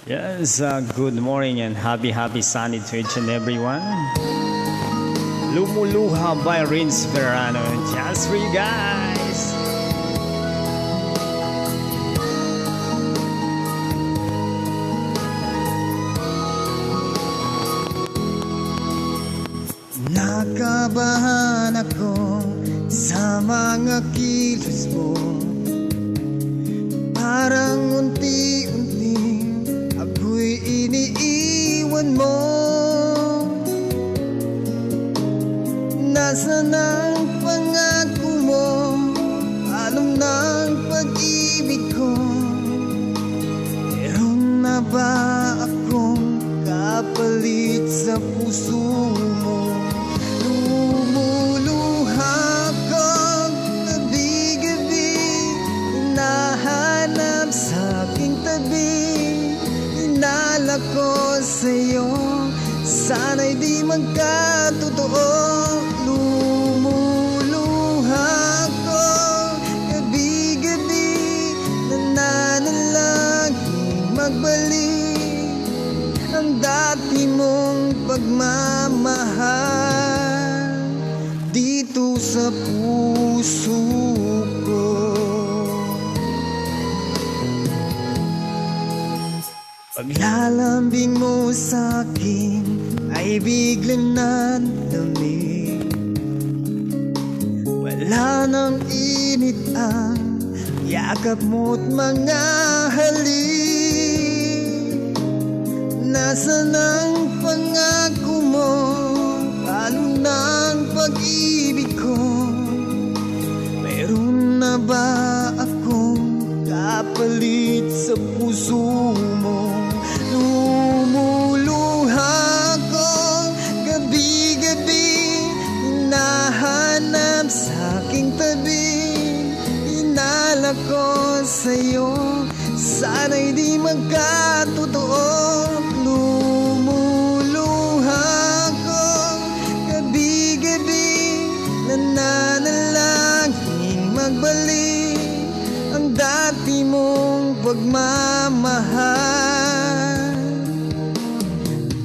Yes, good morning and happy Sunday to each and everyone. Lumuluha by Rins Verano, just for you guys. Nakabahan ako sa mga kilos mo. Parang unti-unti ako'y iniiwan mo. Nasaan ang pangako mo? Alam ng pag-ibig ko. Meron na ba akong kapalit sa puso mo? Lumuluha ko gabi-gabi, hinahanap sa aking tabi. Inala ko sa'yo, sana'y di magkatotoo. Lumuluha ko gabi-gabi, nananalangin magbalik ang dati mong pagmamahal dito sa puso ko. Paglalambing mo sa'kin ay biglang nandamig. Wala nang init ang yakap mo't mga halik. Nasaan ang pangako mo? Paano ng pag-ibig ko? Meron na ba akong kapalit sa puso mo? Lumuluha ko gabi-gabi, hinahanap sa aking tabi. Inala ko sa'yo, sana'y di magkatotoo. Lumuluha ko gabi-gabi, nananalangin magbalik ang dati mong pagmamahal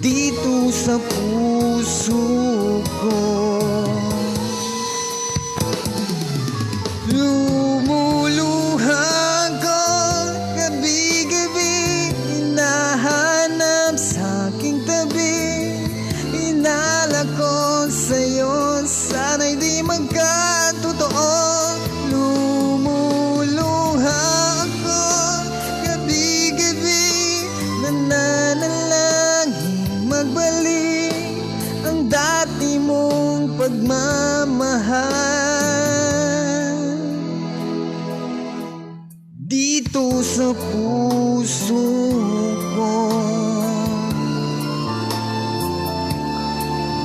dito sa puso ko. Lumuluha ko gabi-gabi, hinahanap sa aking tabi. Inala ko sa'yo, sana'y di magkatotoo. Lumuluha ko gabi-gabi, nananalangin magbalik ang dati mong pagmamahal dito sa puso ko.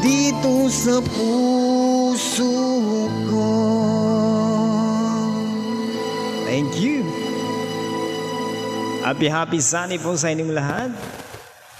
Dito sa puso ko. Thank you. Happy Sunday po sa inyong lahat.